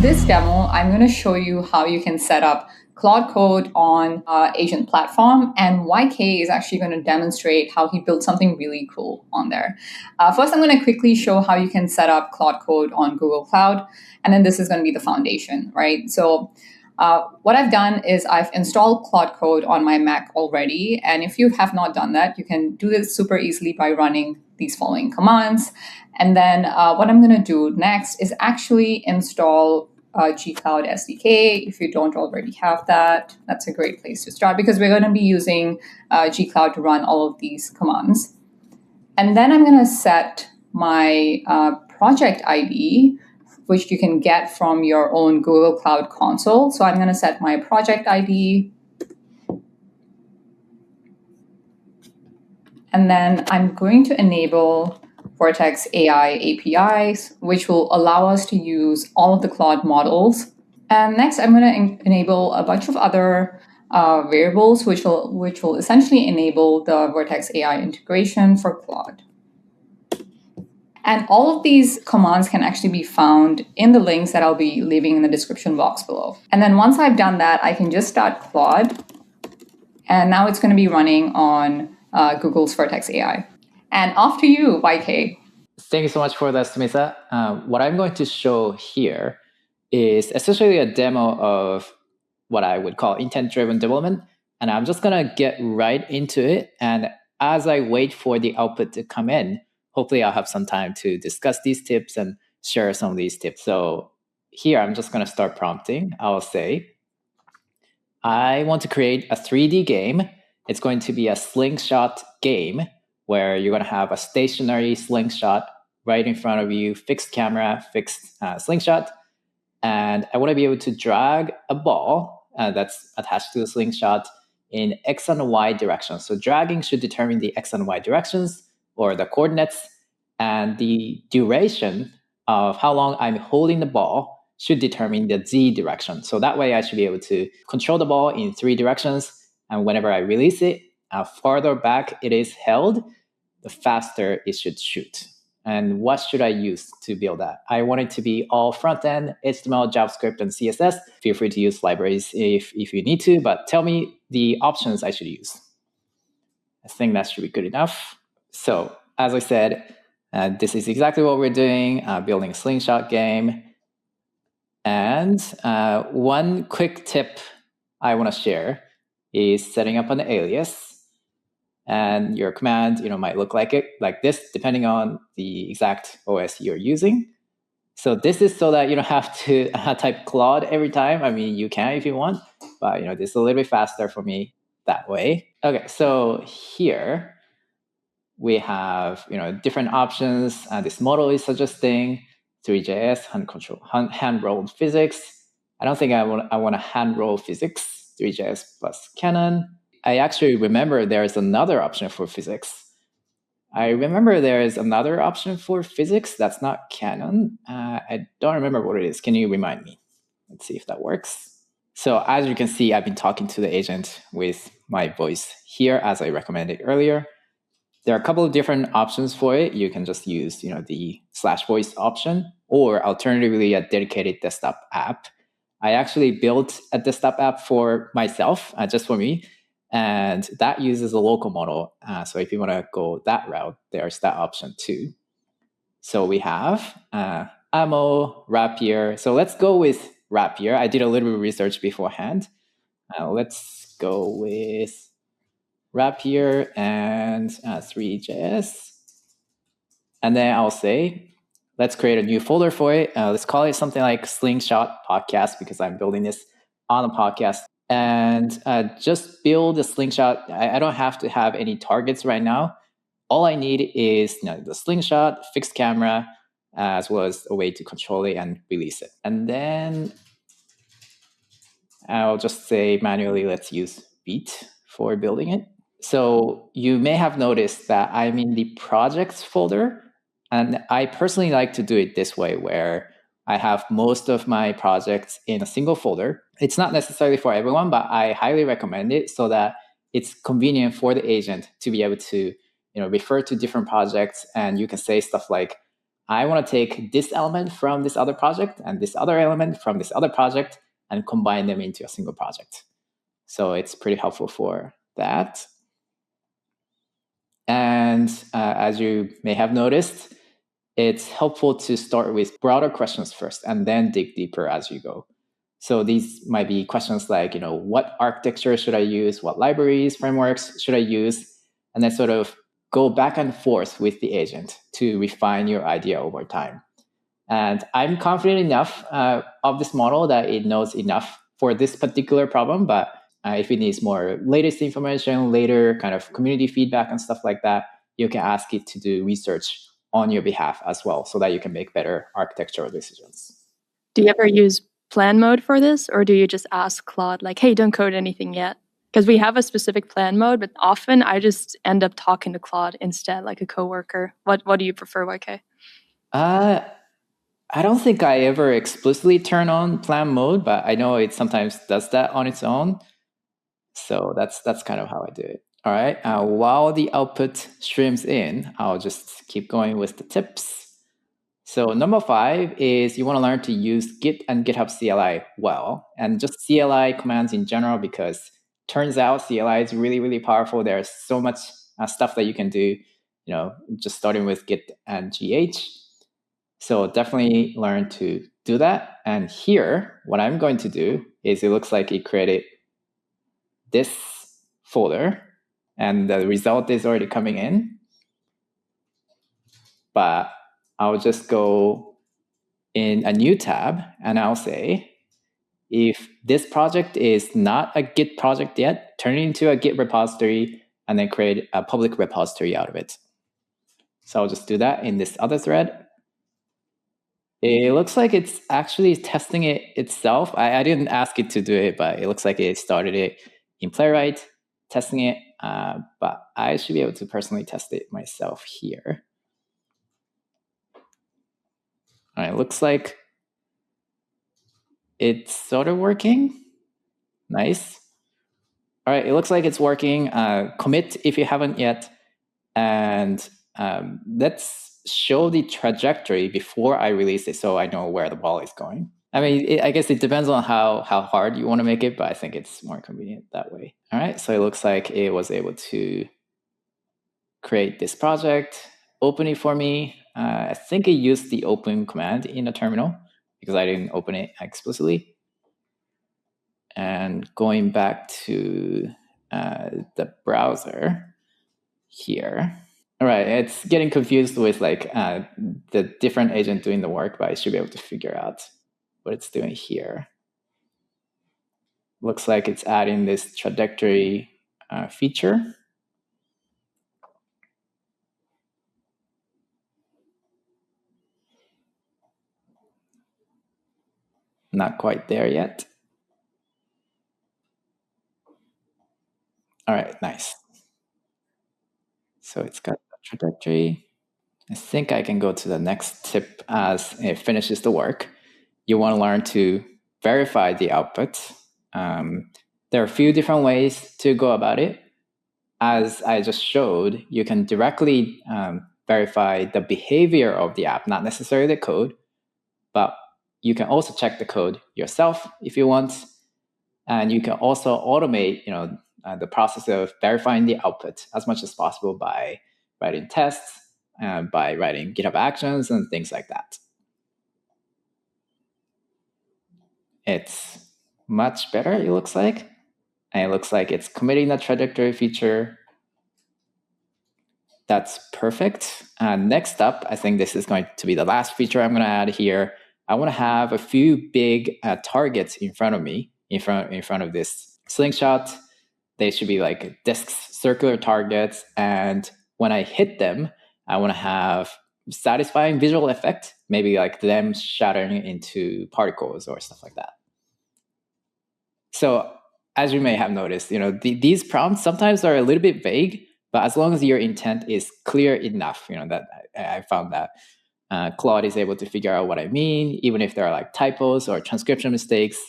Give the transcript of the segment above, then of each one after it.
this demo, I'm going to show you how you can set up Claude Code on Agent Platform, and YK is actually going to demonstrate how he built something really cool on there. First, I'm going to quickly show how you can set up Claude Code on Google Cloud, and then this is going to be the foundation, right? So what I've done is I've installed Claude Code on my Mac already, and if you have not done that, you can do this super easily by running these following commands. And then what I'm going to do next is actually install G-Cloud SDK. If you don't already have that, that's a great place to start because we're going to be using G-Cloud to run all of these commands. And then I'm going to set my project ID, which you can get from your own Google Cloud console. So I'm going to set my project ID. And then I'm going to enable Vertex AI APIs, which will allow us to use all of the Claude models. And next, I'm going to enable a bunch of other variables, which will essentially enable the Vertex AI integration for Claude. And all of these commands can actually be found in the links that I'll be leaving in the description box below. And then once I've done that, I can just start Claude. And now it's going to be running on Google's Vertex AI. And off to you, YK. Thank you so much for that, Smita. What I'm going to show here is essentially a demo of what I would call intent-driven development. And I'm just going to get right into it. And as I wait for the output to come in, hopefully I'll have some time to discuss these tips and share some of these tips. So here, I'm just going to start prompting. I'll say, I want to create a 3D game. It's going to be a slingshot game where you're going to have a stationary slingshot right in front of you, fixed camera, fixed slingshot. And I want to be able to drag a ball that's attached to the slingshot in X and Y directions. So dragging should determine the X and Y directions or the coordinates. And the duration of how long I'm holding the ball should determine the Z direction. So that way I should be able to control the ball in 3 directions. And whenever I release it, farther back it is held, the faster it should shoot. And what should I use to build that? I want it to be all front-end, HTML, JavaScript, and CSS. Feel free to use libraries if you need to, but tell me the options I should use. I think that should be good enough. So as I said, this is exactly what we're doing, building a slingshot game. And one quick tip I want to share is setting up an alias. And your command, might look like this, depending on the exact OS you're using. So this is so that you don't have to type Claude every time. I mean, you can if you want, but this is a little bit faster for me that way. Okay, so here we have different options. This model is suggesting Three.js hand-rolled physics. I don't think I want to hand-roll physics. Three.js plus canon. I actually remember there's another option for physics. I remember there is another option for physics that's not canon. I don't remember what it is. Can you remind me? Let's see if that works. So as you can see, I've been talking to the agent with my voice here as I recommended earlier. There are a couple of different options for it. You can just use the /voice option, or alternatively a dedicated desktop app. I actually built a desktop app for myself, just for me. And that uses a local model. So if you want to go that route, there's that option too. So we have Ammo, Rapier. So let's go with Rapier. I did a little bit of research beforehand. Let's go with Rapier and Three.js. And then I'll say, let's create a new folder for it. Let's call it something like Slingshot Podcast because I'm building this on a podcast. And just build a slingshot. I don't have to have any targets right now. All I need is the slingshot, fixed camera, as well as a way to control it and release it. And then I'll just say manually, let's use Vite for building it. So you may have noticed that I'm in the projects folder. And I personally like to do it this way, where I have most of my projects in a single folder. It's not necessarily for everyone, but I highly recommend it so that it's convenient for the agent to be able to refer to different projects. And you can say stuff like, I want to take this element from this other project and this other element from this other project and combine them into a single project. So it's pretty helpful for that. And as you may have noticed, it's helpful to start with broader questions first and then dig deeper as you go. So these might be questions like, what architecture should I use? What libraries, frameworks should I use? And then sort of go back and forth with the agent to refine your idea over time. And I'm confident enough of this model that it knows enough for this particular problem. But if it needs more latest information, later kind of community feedback and stuff like that, you can ask it to do research on your behalf as well so that you can make better architectural decisions. Do you ever use plan mode for this, or do you just ask Claude, like, hey, don't code anything yet? Because we have a specific plan mode, but often I just end up talking to Claude instead, like a coworker. What do you prefer, YK? I don't think I ever explicitly turn on plan mode, but I know it sometimes does that on its own. So that's kind of how I do it. All right. While the output streams in, I'll just keep going with the tips. So number 5 is you want to learn to use Git and GitHub CLI well, and just CLI commands in general, because turns out CLI is really, really powerful. There's so much stuff that you can do, just starting with Git and GH. So definitely learn to do that. And here, what I'm going to do is it looks like it created this folder, and the result is already coming in. But I'll just go in a new tab and I'll say, if this project is not a Git project yet, turn it into a Git repository and then create a public repository out of it. So I'll just do that in this other thread. It looks like it's actually testing it itself. I didn't ask it to do it, but it looks like it started it in Playwright, testing it. But I should be able to personally test it myself here. All right, looks like it's sort of working. Nice. All right, it looks like it's working. Commit if you haven't yet. And let's show the trajectory before I release it so I know where the ball is going. I mean, I guess it depends on how hard you want to make it, but I think it's more convenient that way. All right, so it looks like it was able to create this project, open it for me. I think it used the open command in the terminal because I didn't open it explicitly. And going back to the browser here. All right, it's getting confused with like the different agent doing the work, but I should be able to figure out what it's doing here. Looks like it's adding this trajectory feature. Not quite there yet. All right, nice. So it's got a trajectory. I think I can go to the next tip as it finishes the work. You want to learn to verify the output. There are a few different ways to go about it. As I just showed, you can directly verify the behavior of the app, not necessarily the code, but you can also check the code yourself if you want. And you can also automate, the process of verifying the output as much as possible by writing tests, by writing GitHub Actions and things like that. It's much better, it looks like. And it looks like it's committing the trajectory feature. That's perfect. Next up, I think this is going to be the last feature I'm going to add here. I want to have a few big targets in front of me, in front of this slingshot. They should be like disks, circular targets. And when I hit them, I want to have satisfying visual effect, maybe like them shattering into particles or stuff like that. So as you may have noticed, these prompts sometimes are a little bit vague, but as long as your intent is clear enough, that I found that Claude is able to figure out what I mean, even if there are like typos or transcription mistakes.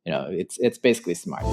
It's basically smart.